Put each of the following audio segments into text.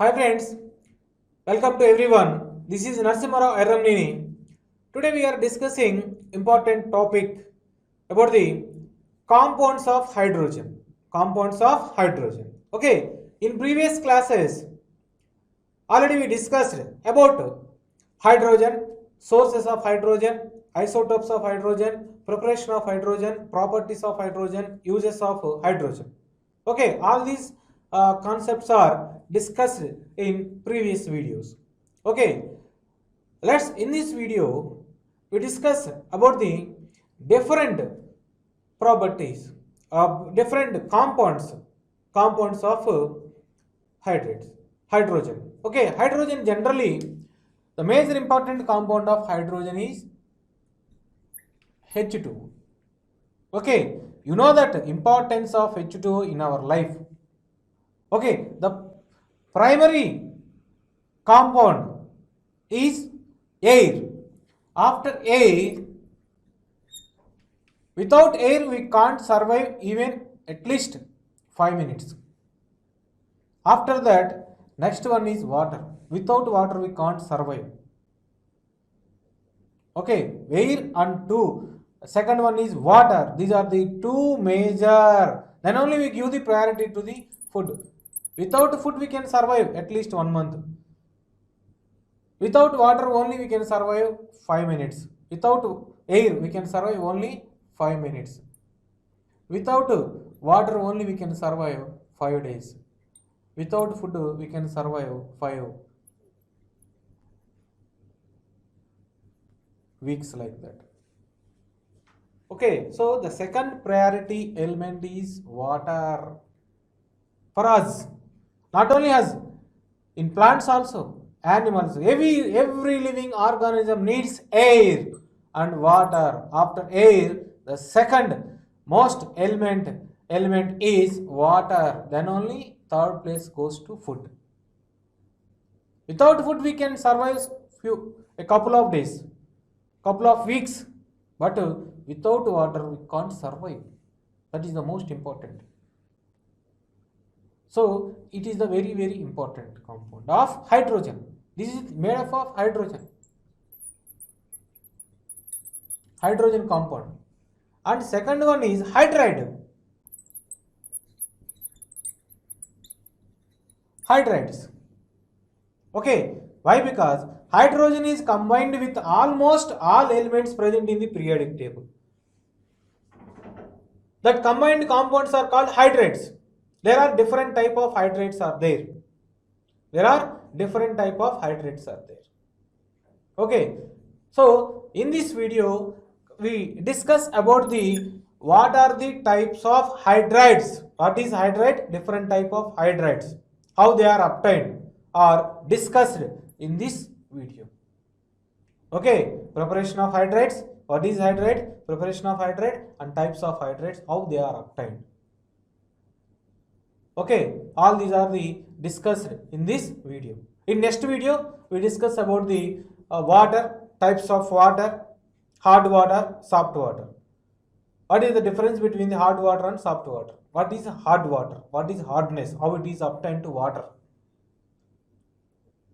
Hi friends, welcome to everyone. This is Narsimara Erramnini. Today we are discussing important topic about the compounds of hydrogen. Compounds of hydrogen. Okay, in previous classes already we discussed about hydrogen, sources of hydrogen, isotopes of hydrogen, preparation of hydrogen, properties of hydrogen, uses of hydrogen. Okay, all these concepts are discussed in previous videos. Okay, let's in this video we discuss about the different properties of different compounds of hydrates hydrogen. Okay, hydrogen generally the major important compound of hydrogen is H2. Okay, you know that importance of H2 in our life. Okay, the primary compound is air. After air, without air we can't survive even at least 5 minutes. After that, next one is water. Without water we can't survive. Okay, air and two. Second one is water. These are the two major. Then only we give the priority to the food. Without food we can survive at least 1 month. Without water only we can survive 5 minutes. Without air we can survive only 5 minutes. Without water only we can survive 5 days. Without food we can survive 5 weeks like that. Okay, so the second priority element is water. For us, not only us, in plants also, animals, every living organism needs air and water. After air, the second most element is water. Then only third place goes to food. Without food we can survive a couple of days, couple of weeks, but without water we can't survive. That is the most important. So it is the very important compound of hydrogen. This is made up of hydrogen compound. And second one is hydride. Hydrides. Okay, why? Because hydrogen is combined with almost all elements present in the periodic table. That combined compounds are called hydrates. There are different type of hydrates are there. Okay, so in this video we discuss about the what are the types of hydrides. What is hydride? Different type of hydrides. How they are obtained are discussed in this video. Okay, preparation of hydrates. What is hydrate? Preparation of hydrate and types of hydrates. How they are obtained. Okay, all these are the discussed in this video. In next video, we discuss about the water, types of water, hard water, soft water. What is the difference between the hard water and soft water? What is hard water? What is hardness? How it is obtained to water?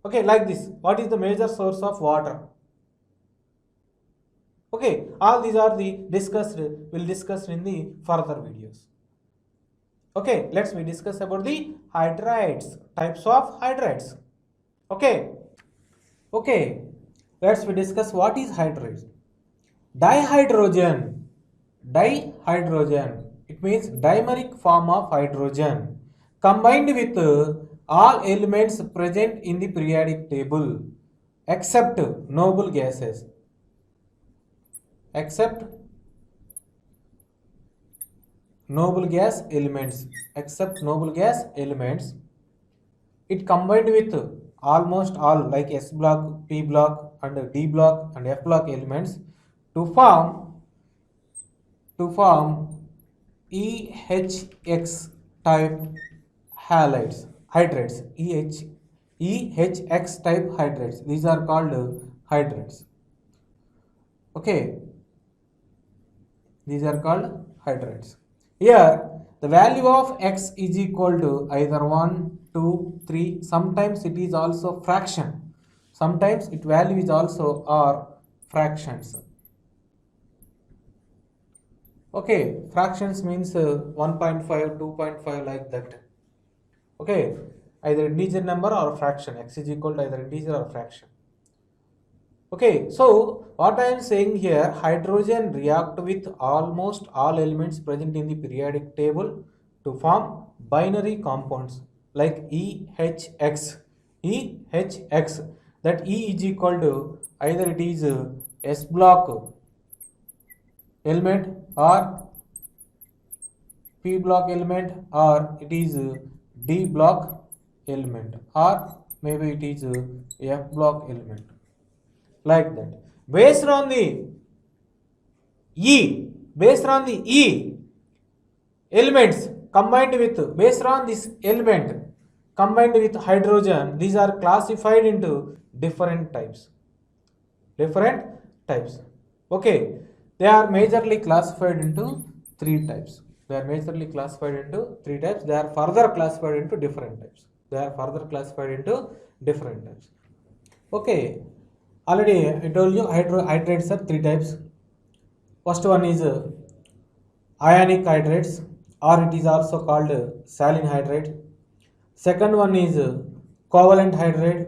Okay, like this. What is the major source of water? Okay, all these are the we'll discuss in the further videos. Okay, let's we discuss about the hydrides, types of hydrides. Okay, let's we discuss what is hydride. Dihydrogen, it means dimeric form of hydrogen combined with all elements present in the periodic table except noble gases. Except noble gas elements, it combined with almost all like S block, P block and D block and F block elements to form EHX type hydrates. EHX type hydrates. These are called hydrates. Okay, these are called hydrates. Here the value of X is equal to either 1, 2, 3. Sometimes it is also fraction. Sometimes its value is also are fractions. Okay, fractions means 1.5, 2.5 like that. Okay, either integer number or fraction. X is equal to either integer or fraction. Okay, so what I am saying here, hydrogen react with almost all elements present in the periodic table to form binary compounds like EHX. EHX, that E is equal to either it is S block element or P block element, or it is D block element, or maybe it is F block element, like that. Based on the E elements combined with, based on this element combined with hydrogen, these are classified into different types. Okay, they are majorly classified into three types. They are further classified into different types. Okay, already I told you hydrates are three types. First one is ionic hydrates, or it is also called saline hydrate. Second one is covalent hydrate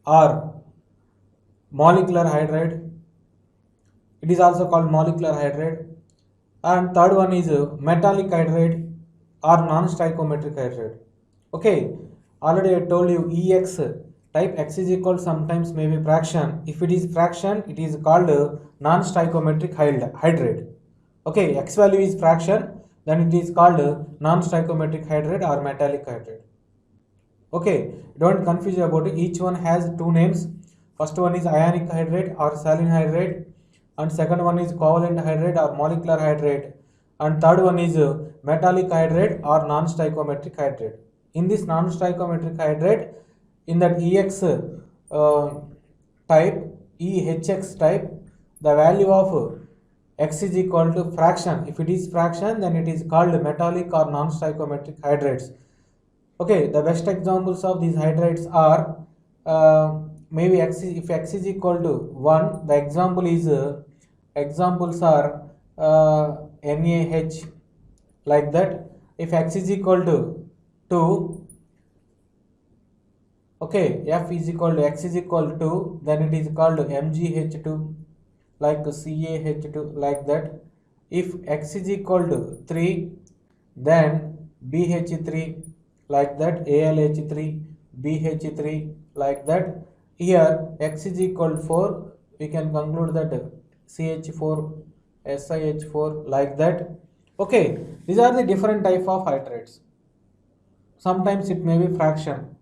or molecular hydrate. It is also called molecular hydrate. And third one is metallic hydrate or non-stoichiometric hydrate. Okay, already I told you EX type, X is equal sometimes maybe fraction. If it is fraction, it is called non-stoichiometric hydrate. Okay, X value is fraction, then it is called non-stoichiometric hydrate or metallic hydrate. Okay, don't confuse about it. Each one has two names. First one is ionic hydrate or saline hydrate, and second one is covalent hydrate or molecular hydrate, and third one is metallic hydrate or non-stoichiometric hydrate. In this non-stoichiometric hydrate, in that EX type, EHX type, the value of X is equal to fraction. If it is fraction, then it is called metallic or non-stoichiometric hydrates. Okay, the best examples of these hydrates are maybe if X is equal to 1, the examples are NaH, like that. If X is equal to 2, okay, F is equal to X is equal to 2, then it is called MgH2, like CaH2, like that. If X is equal to 3, then BH3, like that, AlH3, BH3, like that. Here X is equal to 4, we can conclude that CH4, SiH4, like that. Okay, these are the different type of hydrates. Sometimes it may be fraction.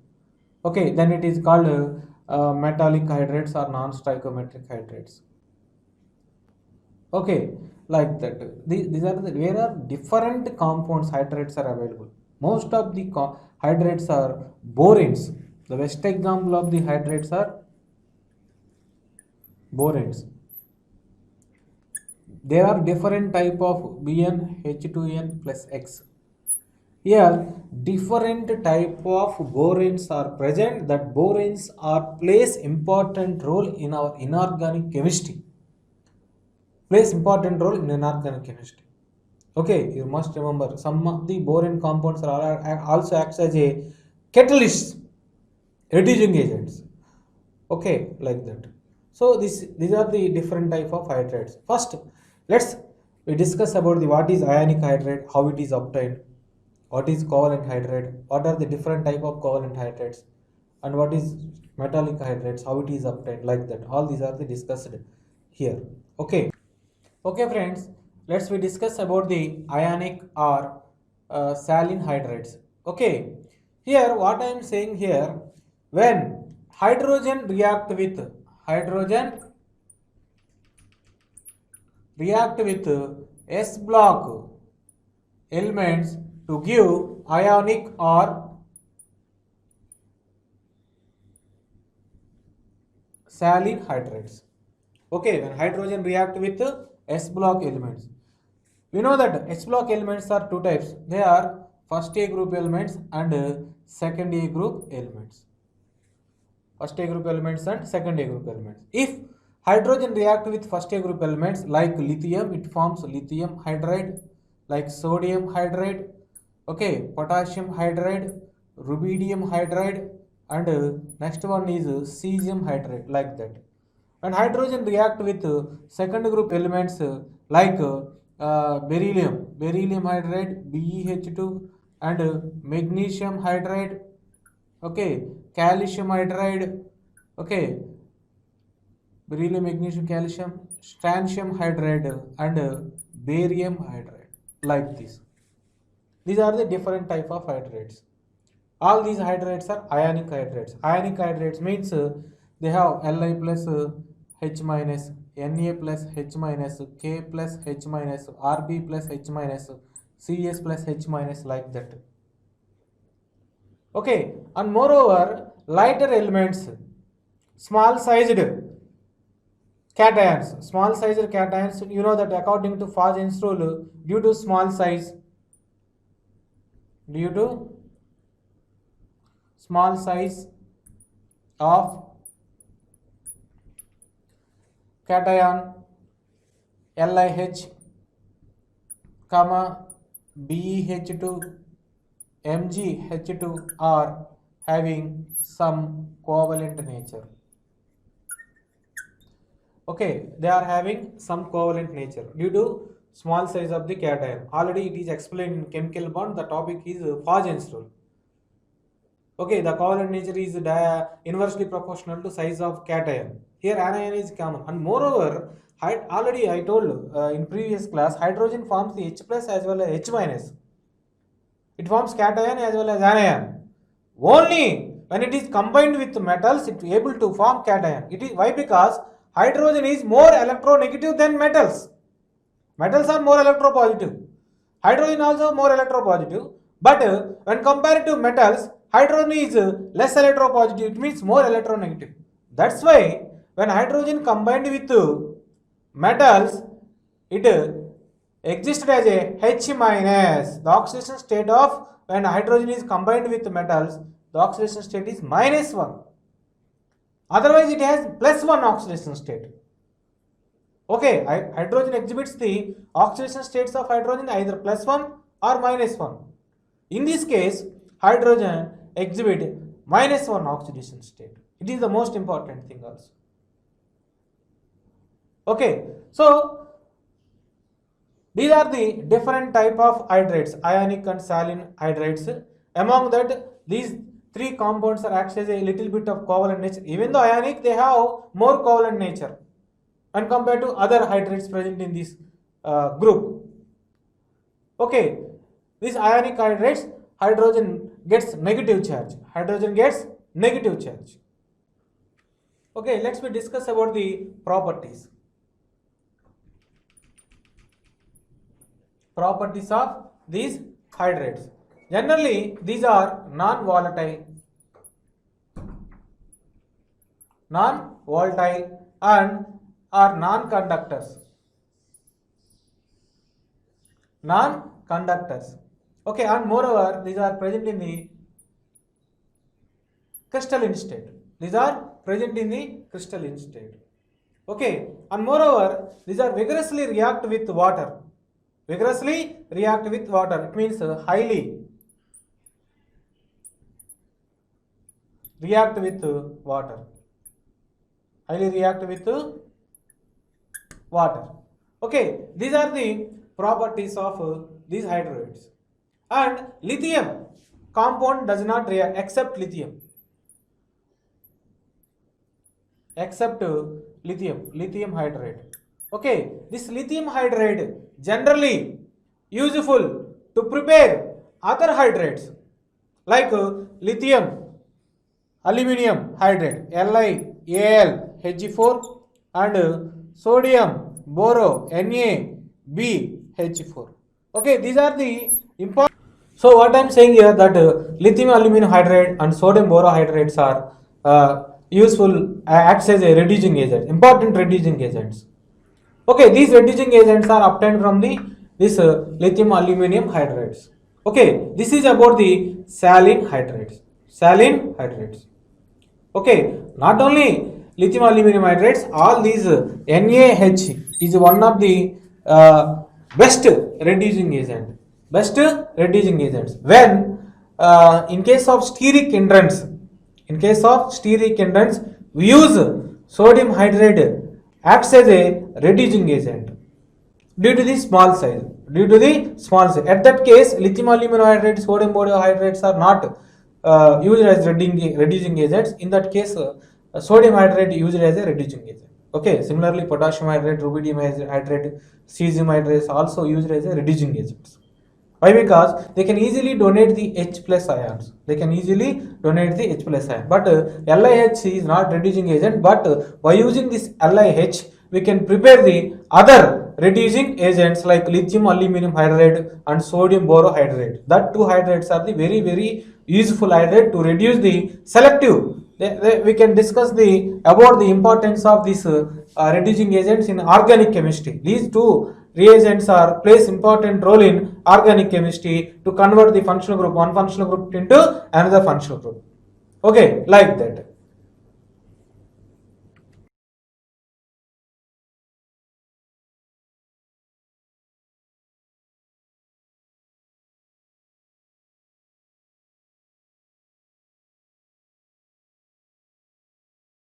Okay, then it is called metallic hydrates or non-stoichiometric hydrates. Okay, like that. These are where are different compounds hydrates are available. Most of the hydrates are boranes. The best example of the hydrates are boranes. There are different type of Bn, H2n plus X. Here different type of boranes are present. That boranes are plays important role in our inorganic chemistry. Okay, you must remember some of the boron compounds are also acts as a catalyst, reducing agents. Okay, like that. So these are the different type of hydrates. First, we discuss about the what is ionic hydrate, how it is obtained, what is covalent hydrate, what are the different type of covalent hydrates, and what is metallic hydrates, how it is obtained, like that. All these are the discussed here. Okay. Okay friends, let's we discuss about the ionic or saline hydrates. Okay, here what I am saying here, when hydrogen react with S block elements to give ionic or saline hydrates. Okay, when hydrogen react with S block elements, we know that S block elements are two types. They are first A group elements and second A group elements. First A group elements and second A group elements. If hydrogen react with first A group elements like lithium, it forms lithium hydride, like sodium hydride, okay, potassium hydride, rubidium hydride, and next one is cesium hydride, like that. And hydrogen react with second group elements like beryllium hydride, BeH2, and magnesium hydride, okay, calcium hydride, okay, beryllium, magnesium, calcium, strontium hydride, and barium hydride, like this. These are the different type of hydrates. All these hydrates are ionic hydrates. Ionic hydrates means they have Li plus H minus, Na plus H minus, K plus H minus, Rb plus H minus, Cs plus H minus, like that. Okay, and moreover, lighter elements, small sized cations. Small sized cations, you know that according to Fajans rule, due to small size of cation LiH, BeH2, MgH2 are having some covalent nature. Okay, they are having some covalent nature due to small size of the cation. Already it is explained in chemical bond. The topic is Fajans rule. Okay, the covalent nature is inversely proportional to size of cation. Here anion is common, and moreover, already I told in previous class, hydrogen forms the H plus as well as H minus. It forms cation as well as anion. Only when it is combined with metals, it is able to form cation. It is why? Because hydrogen is more electronegative than metals. Metals are more electropositive. Hydrogen also more electropositive. But when compared to metals, hydrogen is less electropositive. It means more electronegative. That's why when hydrogen combined with metals, it existed as a H minus. The oxidation state of when hydrogen is combined with metals, the oxidation state is -1. Otherwise, it has +1 oxidation state. Okay, hydrogen exhibits the oxidation states of hydrogen either +1 or -1. In this case, hydrogen exhibit -1 oxidation state. It is the most important thing also. Okay, so these are the different type of hydrates, ionic and saline hydrates. Among that, these three compounds are acts as a little bit of covalent nature. Even though ionic, they have more covalent nature when compared to other hydrates present in this group. Okay, these ionic hydrates, hydrogen gets negative charge. Hydrogen gets negative charge. Okay, let's discuss about the properties. Properties of these hydrates. Generally, these are non-volatile and are non-conductors. Okay, and moreover, these are present in the crystalline state. Okay, and moreover, these are vigorously react with water. It means highly react with water. Okay, these are the properties of these hydroids. And lithium compound does not react except lithium hydride. Okay, this lithium hydride generally useful to prepare other hydrates like lithium aluminum hydride LiAlHg4 and sodium boro NaBH4. Okay, these are the important. So what I am saying here that lithium aluminum hydride and sodium borohydrates are useful, acts as a reducing agent, important reducing agents. Okay, these reducing agents are obtained from this lithium aluminum hydrides. Okay, this is about the saline hydrates. Saline hydrates. Okay, not only lithium aluminum hydrates, all these NaH is one of the best reducing agent. Best reducing agents. When in case of steric hindrance, we use sodium hydrate acts as a reducing agent due to the small size. At that case, lithium aluminum hydrates, sodium borohydrates are not used as reducing agents. In that case, sodium hydrate used as a reducing agent. Okay, similarly potassium hydrate, rubidium hydrate, cesium hydrate is also used as a reducing agents. Why? Because they can easily donate the H plus ions. But LiH is not reducing agent, but by using this LiH, we can prepare the other reducing agents like lithium aluminum hydrate and sodium borohydrate. That two hydrates are the very, very useful hydrate to reduce the selective. We can discuss about the importance of these reducing agents in organic chemistry. These two reagents plays important role in organic chemistry to convert the functional group, one functional group into another functional group. Okay, like that.